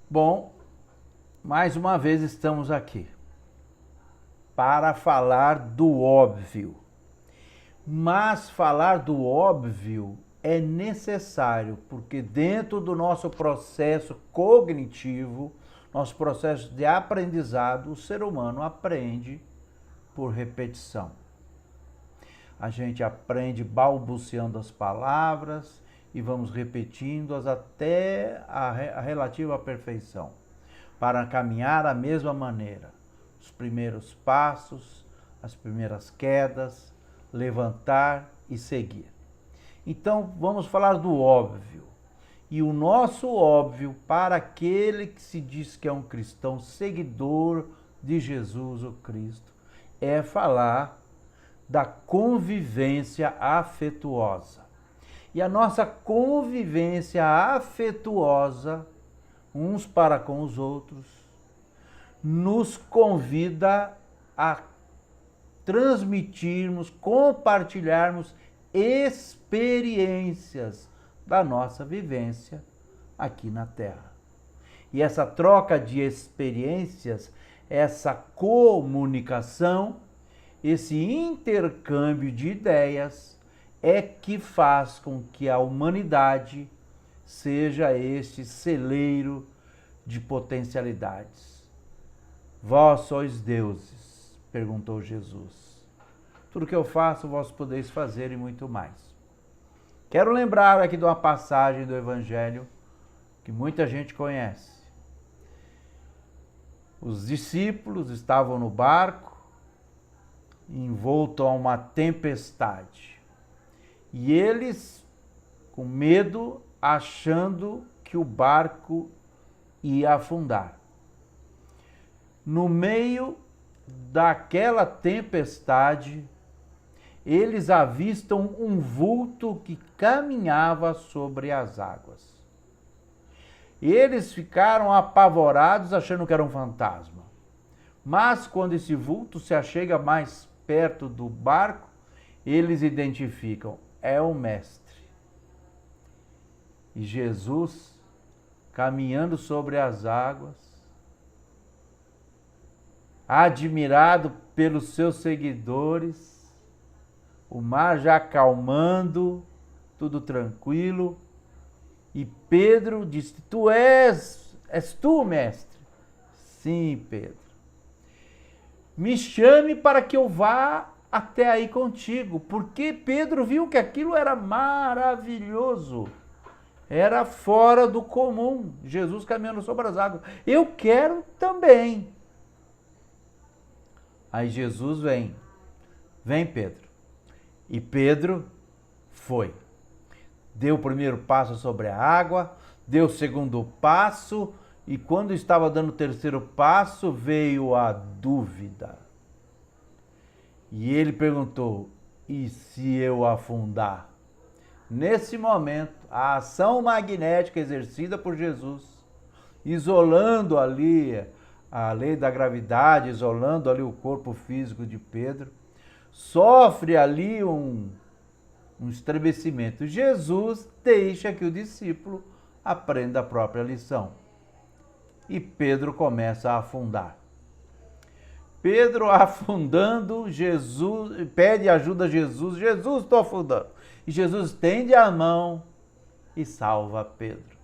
Bom, mais uma vez estamos aqui para falar do óbvio. Mas falar do óbvio é necessário, porque dentro do nosso processo cognitivo, nosso processo de aprendizado, o ser humano aprende por repetição. A gente aprende balbuciando as palavras e vamos repetindo-as até a relativa perfeição, para caminhar da mesma maneira. Os primeiros passos, as primeiras quedas, levantar e seguir. Então, vamos falar do óbvio. E o nosso óbvio, para aquele que se diz que é um cristão seguidor de Jesus o Cristo, é falar da convivência afetuosa. E a nossa convivência afetuosa, uns para com os outros, nos convida a transmitirmos, compartilharmos experiências da nossa vivência aqui na Terra. E essa troca de experiências, essa comunicação, esse intercâmbio de ideias é que faz com que a humanidade seja este celeiro de potencialidades. Vós sois deuses, perguntou Jesus. Tudo que eu faço, vós podeis fazer e muito mais. Quero lembrar aqui de uma passagem do Evangelho que muita gente conhece. Os discípulos estavam no barco, envolto a uma tempestade. E eles, com medo, achando que o barco ia afundar. No meio daquela tempestade, eles avistam um vulto que caminhava sobre as águas. Eles ficaram apavorados, achando que era um fantasma. Mas quando esse vulto se achega mais perto do barco, eles identificam, é o Mestre. E Jesus, caminhando sobre as águas, admirado pelos seus seguidores, o mar já acalmando, tudo tranquilo, e Pedro disse, és tu, Mestre? Sim, Pedro. Me chame para que eu vá até aí contigo, porque Pedro viu que aquilo era maravilhoso, era fora do comum, Jesus caminhando sobre as águas. Eu quero também. Aí Jesus vem Pedro. E Pedro foi. Deu o primeiro passo sobre a água, deu o segundo passo, e quando estava dando o terceiro passo, veio a dúvida. E ele perguntou, e se eu afundar? Nesse momento, a ação magnética exercida por Jesus, isolando ali a lei da gravidade, isolando ali o corpo físico de Pedro, sofre ali um estremecimento. Jesus deixa que o discípulo aprenda a própria lição. E Pedro começa a afundar. Pedro afundando, Jesus pede ajuda a Jesus. Jesus, estou afundando. E Jesus estende a mão e salva Pedro.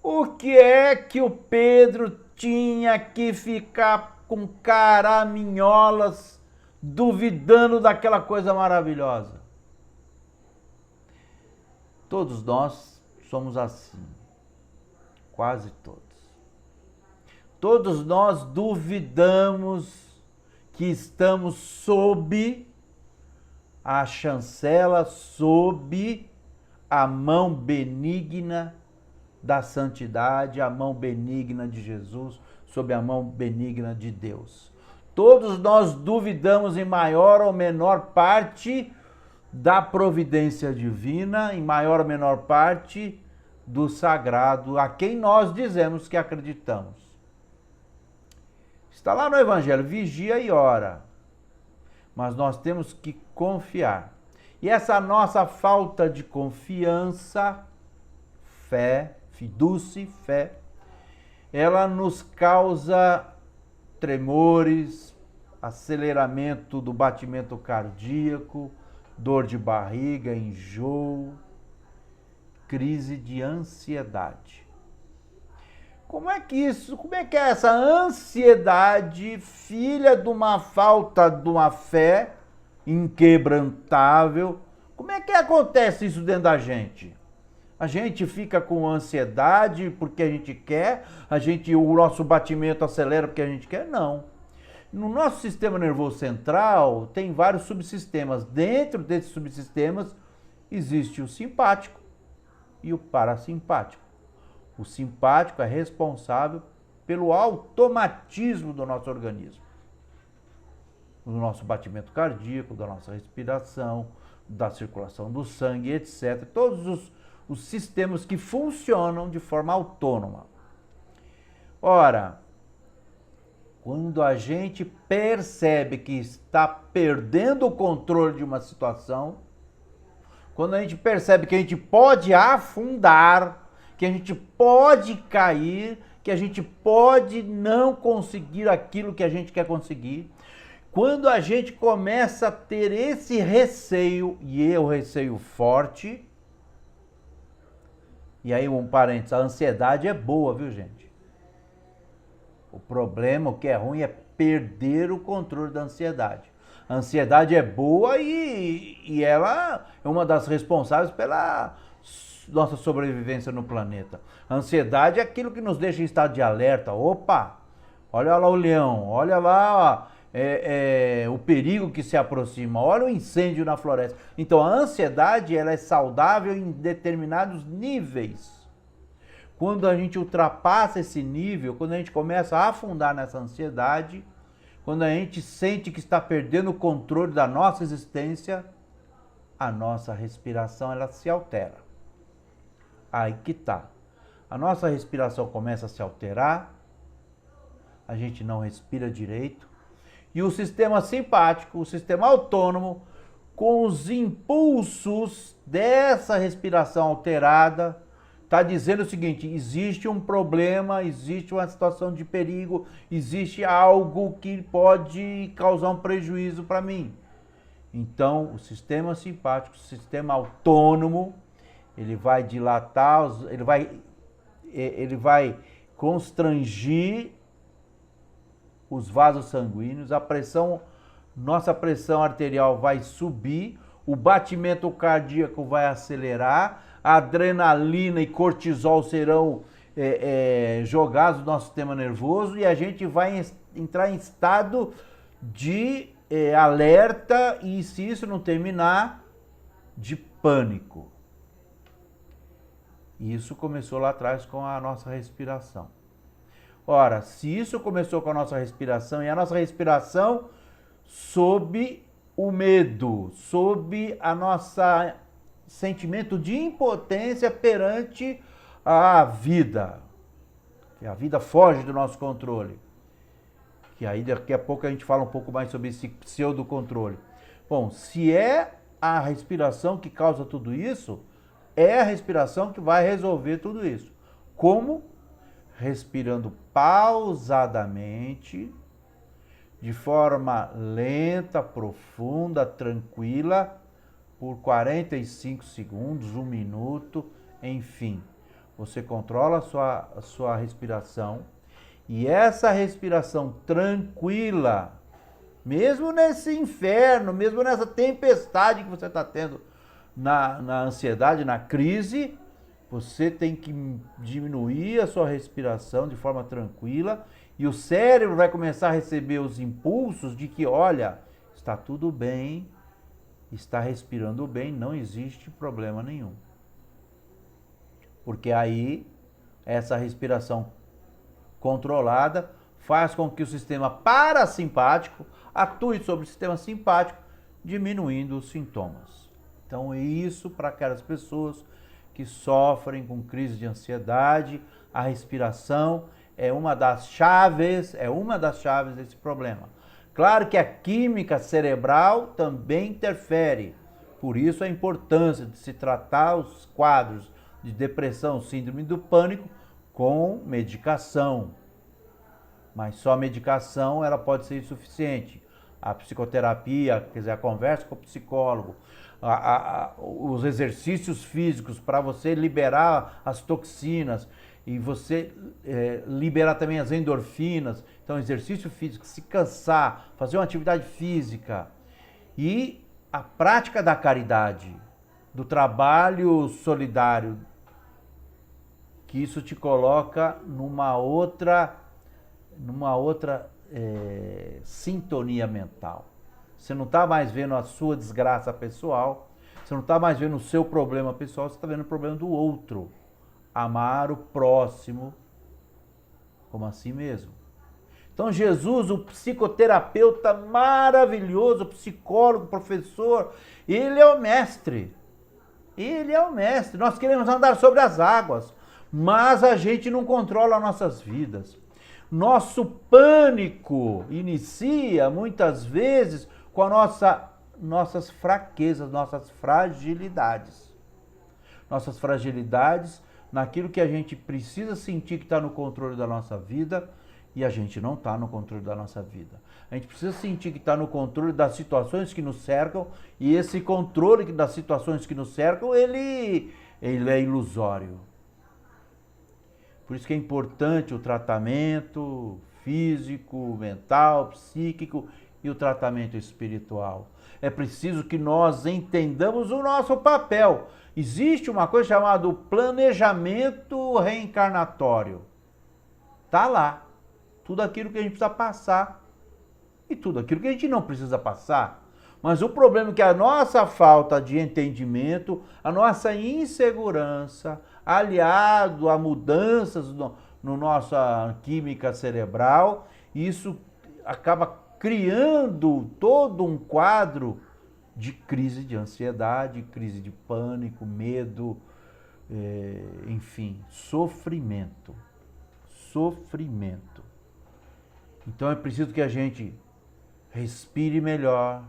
O que é que o Pedro tinha que ficar com caraminholas, duvidando daquela coisa maravilhosa? Todos nós somos assim, quase todos. Todos nós duvidamos que estamos sob a chancela, sob a mão benigna da santidade, a mão benigna de Jesus, sob a mão benigna de Deus. Todos nós duvidamos em maior ou menor parte da providência divina, em maior ou menor parte do sagrado, a quem nós dizemos que acreditamos. Está lá no Evangelho, vigia e ora. Mas nós temos que confiar. E essa nossa falta de confiança, fé, fiducie, fé, ela nos causa tremores, aceleramento do batimento cardíaco, dor de barriga, enjoo, crise de ansiedade. Como é que é essa ansiedade, filha de uma falta de uma fé inquebrantável? Como é que acontece isso dentro da gente? A gente fica com ansiedade porque a gente quer, o nosso batimento acelera porque a gente quer? Não. No nosso sistema nervoso central tem vários subsistemas. Dentro desses subsistemas existe o simpático e o parasimpático. O simpático é responsável pelo automatismo do nosso organismo, do nosso batimento cardíaco, da nossa respiração, da circulação do sangue, etc. Todos os sistemas que funcionam de forma autônoma. Ora, quando a gente percebe que está perdendo o controle de uma situação, quando a gente percebe que a gente pode afundar, que a gente pode cair, que a gente pode não conseguir aquilo que a gente quer conseguir, quando a gente começa a ter esse receio, e é o receio forte, e aí um parênteses, a ansiedade é boa, viu, gente? O problema, o que é ruim é perder o controle da ansiedade. A ansiedade é boa e ela é uma das responsáveis pela nossa sobrevivência no planeta. A ansiedade é aquilo que nos deixa em estado de alerta. Opa, olha lá o leão, olha lá o perigo que se aproxima, olha o incêndio na floresta. Então a ansiedade ela é saudável em determinados níveis. Quando a gente ultrapassa esse nível, quando a gente começa a afundar nessa ansiedade, quando a gente sente que está perdendo o controle da nossa existência, a nossa respiração ela se altera. Aí que tá. A nossa respiração começa a se alterar, a gente não respira direito, e o sistema simpático, o sistema autônomo, com os impulsos dessa respiração alterada, está dizendo o seguinte: existe um problema, existe uma situação de perigo, existe algo que pode causar um prejuízo para mim. Então, o sistema simpático, o sistema autônomo, ele vai dilatar, ele vai constrangir os vasos sanguíneos, nossa pressão arterial vai subir, o batimento cardíaco vai acelerar, a adrenalina e cortisol serão jogados no nosso sistema nervoso e a gente vai entrar em estado de alerta e, se isso não terminar, de pânico. Isso começou lá atrás com a nossa respiração. Ora, se isso começou com a nossa respiração, e a nossa respiração sob o medo, sob a nossa sentimento de impotência perante a vida, que a vida foge do nosso controle, que aí daqui a pouco a gente fala um pouco mais sobre esse pseudo-controle. Bom, se é a respiração que causa tudo isso, é a respiração que vai resolver tudo isso. Como? Respirando pausadamente, de forma lenta, profunda, tranquila, por 45 segundos, 1 minuto, enfim. Você controla a sua respiração e essa respiração tranquila, mesmo nesse inferno, mesmo nessa tempestade que você está tendo na ansiedade, na crise, você tem que diminuir a sua respiração de forma tranquila e o cérebro vai começar a receber os impulsos de que, olha, está tudo bem, está respirando bem, não existe problema nenhum. Porque aí, essa respiração controlada faz com que o sistema parasimpático atue sobre o sistema simpático, diminuindo os sintomas. Então, é isso para aquelas pessoas que sofrem com crise de ansiedade. A respiração é uma das chaves desse problema. Claro que a química cerebral também interfere, por isso a importância de se tratar os quadros de depressão, síndrome do pânico, com medicação. Mas só a medicação ela pode ser insuficiente. A psicoterapia, quer dizer, a conversa com o psicólogo, os exercícios físicos para você liberar as toxinas e você liberar também as endorfinas. Então, exercício físico, se cansar, fazer uma atividade física e a prática da caridade, do trabalho solidário, que isso te coloca numa outra sintonia mental. Você não está mais vendo a sua desgraça pessoal, você não está mais vendo o seu problema pessoal, você está vendo o problema do outro. Amar o próximo como a si mesmo. Então Jesus, o psicoterapeuta maravilhoso, psicólogo, professor, ele é o mestre. Ele é o mestre. Nós queremos andar sobre as águas, mas a gente não controla nossas vidas. Nosso pânico inicia muitas vezes com nossas fraquezas, nossas fragilidades. Nossas fragilidades naquilo que a gente precisa sentir que está no controle da nossa vida e a gente não está no controle da nossa vida. A gente precisa sentir que está no controle das situações que nos cercam e esse controle das situações que nos cercam, ele é ilusório. Por isso que é importante o tratamento físico, mental, psíquico e o tratamento espiritual. É preciso que nós entendamos o nosso papel. Existe uma coisa chamada planejamento reencarnatório. Está lá. Tudo aquilo que a gente precisa passar e tudo aquilo que a gente não precisa passar. Mas o problema é que a nossa falta de entendimento, a nossa insegurança, aliado a mudanças no nossa química cerebral, isso acaba criando todo um quadro de crise de ansiedade, crise de pânico, medo, enfim, sofrimento. Sofrimento. Então é preciso que a gente respire melhor,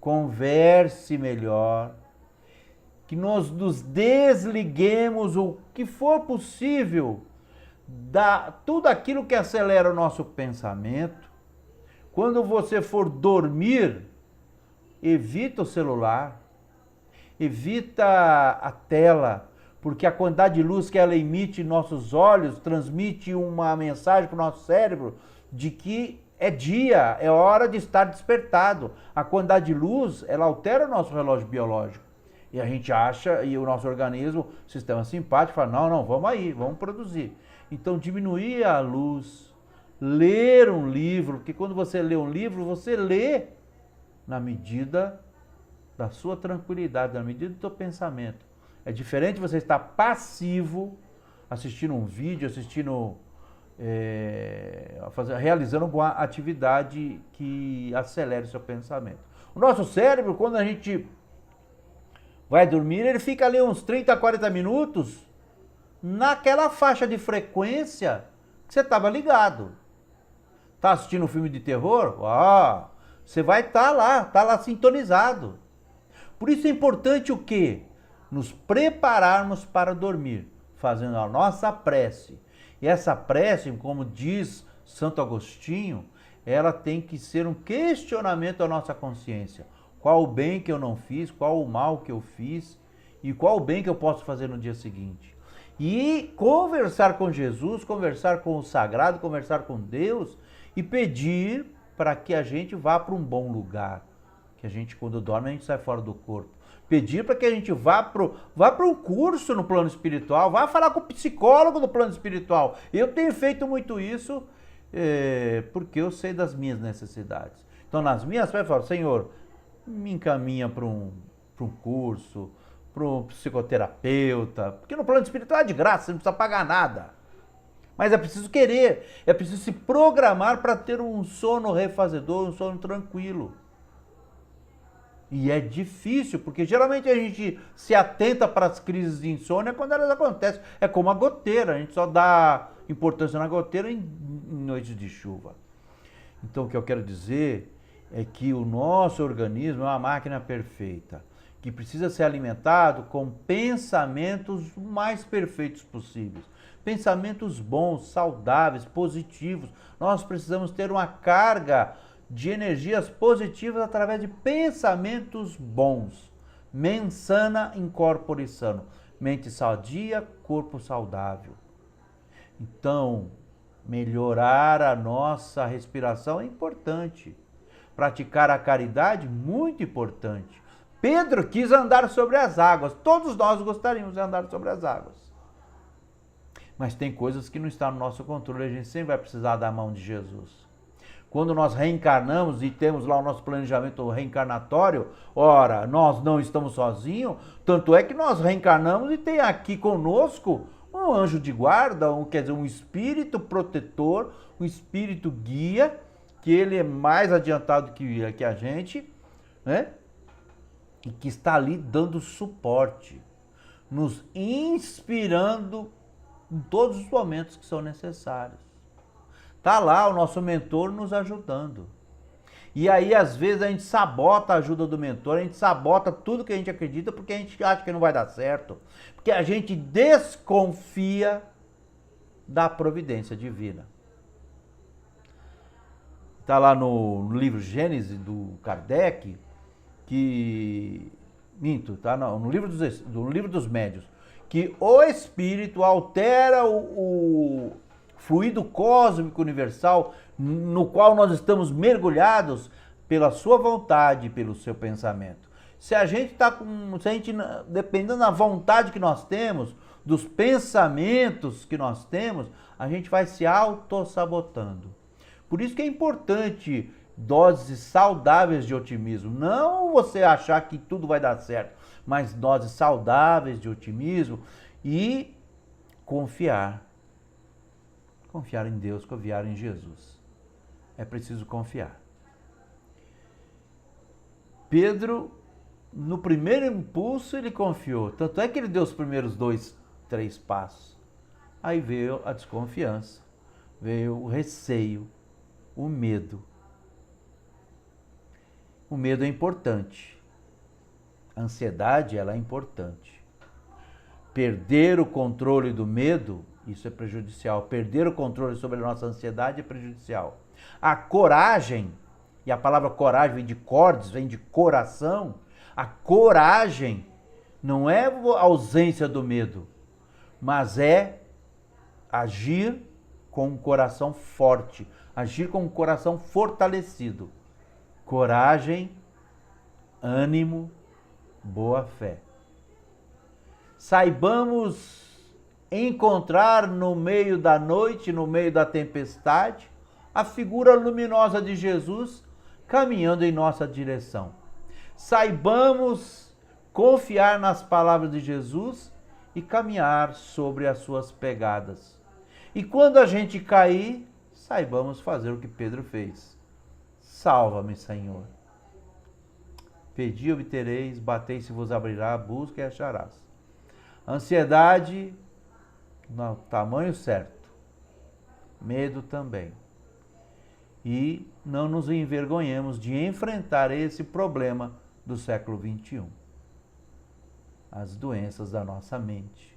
converse melhor, que nós nos desliguemos o que for possível da tudo aquilo que acelera o nosso pensamento. Quando você for dormir, evita o celular, evita a tela, porque a quantidade de luz que ela emite em nossos olhos transmite uma mensagem para o nosso cérebro de que é dia, é hora de estar despertado. A quantidade de luz, ela altera o nosso relógio biológico. E a gente acha, e o nosso organismo, o sistema simpático, fala, não, vamos aí, vamos produzir. Então, diminuir a luz, ler um livro, porque quando você lê um livro, você lê na medida da sua tranquilidade, na medida do seu pensamento. É diferente você estar passivo, assistindo um vídeo, realizando alguma atividade que acelere o seu pensamento. O nosso cérebro, quando a gente vai dormir, ele fica ali uns 30 a 40 minutos naquela faixa de frequência que você estava ligado. Está assistindo um filme de terror? Você vai estar lá sintonizado. Por isso é importante o quê? Nos prepararmos para dormir, fazendo a nossa prece. E essa prece, como diz Santo Agostinho, ela tem que ser um questionamento à nossa consciência. Qual o bem que eu não fiz, qual o mal que eu fiz e qual o bem que eu posso fazer no dia seguinte. E conversar com Jesus, conversar com o sagrado, conversar com Deus e pedir para que a gente vá para um bom lugar. Que a gente, quando dorme, a gente sai fora do corpo. Pedir para que a gente vá para um curso no plano espiritual, vá falar com o psicólogo do plano espiritual. Eu tenho feito muito isso porque eu sei das minhas necessidades. Então, nas minhas férias, eu falo, Senhor, me encaminha para um curso, para um psicoterapeuta, porque no plano espiritual é de graça, você não precisa pagar nada. Mas é preciso querer, é preciso se programar para ter um sono refazedor, um sono tranquilo. E é difícil, porque geralmente a gente se atenta para as crises de insônia quando elas acontecem. É como a goteira, a gente só dá importância na goteira em noites de chuva. Então o que eu quero dizer é que o nosso organismo é uma máquina perfeita. que precisa ser alimentado com pensamentos mais perfeitos possíveis. Pensamentos bons, saudáveis, positivos. Nós precisamos ter uma carga de energias positivas através de pensamentos bons. Mens sana in corpore sano. Mente sadia, corpo saudável. Então, melhorar a nossa respiração é importante. Praticar a caridade, muito importante. Pedro quis andar sobre as águas. Todos nós gostaríamos de andar sobre as águas. Mas tem coisas que não estão no nosso controle. A gente sempre vai precisar da mão de Jesus. Quando nós reencarnamos e temos lá o nosso planejamento reencarnatório, ora, nós não estamos sozinhos. Tanto é que nós reencarnamos e tem aqui conosco um anjo de guarda, quer dizer, um espírito protetor, um espírito guia, que ele é mais adiantado que a gente, né? E que está ali dando suporte, nos inspirando em todos os momentos que são necessários. Está lá o nosso mentor nos ajudando. E aí, às vezes, a gente sabota a ajuda do mentor, a gente sabota tudo que a gente acredita porque a gente acha que não vai dar certo. Porque a gente desconfia da providência divina. Está lá no livro Gênesis do Kardec, tá no livro dos médiuns, que o espírito altera o fluido cósmico universal no qual nós estamos mergulhados pela sua vontade, pelo seu pensamento. Se a gente dependendo da vontade que nós temos, dos pensamentos que nós temos, a gente vai se autossabotando. Por isso que é importante doses saudáveis de otimismo. Não você achar que tudo vai dar certo, mas doses saudáveis de otimismo e confiar. Confiar em Deus, confiar em Jesus. É preciso confiar. Pedro, no primeiro impulso, ele confiou. Tanto é que ele deu os primeiros 2, 3 passos. Aí veio a desconfiança, veio o receio, o medo. O medo é importante. A ansiedade, ela é importante. Perder o controle do medo, isso é prejudicial. Perder o controle sobre a nossa ansiedade é prejudicial. A coragem, e a palavra coragem vem de cordes, vem de coração. A coragem não é a ausência do medo, mas é agir com um coração forte, agir com um coração fortalecido. Coragem, ânimo, boa fé. Saibamos encontrar no meio da noite, no meio da tempestade, a figura luminosa de Jesus caminhando em nossa direção. Saibamos confiar nas palavras de Jesus e caminhar sobre as suas pegadas. E quando a gente cair, saibamos fazer o que Pedro fez. Salva-me, Senhor. Pedi e obtereis, batei se vos abrirá, busca e acharás. Ansiedade no tamanho certo. Medo também. E não nos envergonhemos de enfrentar esse problema do século XXI. As doenças da nossa mente,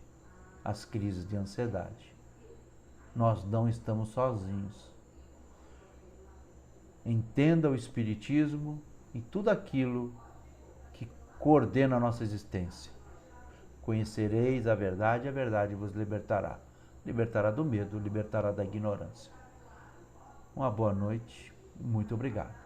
as crises de ansiedade. Nós não estamos sozinhos. Entenda o Espiritismo e tudo aquilo que coordena a nossa existência. Conhecereis a verdade vos libertará. Libertará do medo, libertará da ignorância. Uma boa noite, muito obrigado.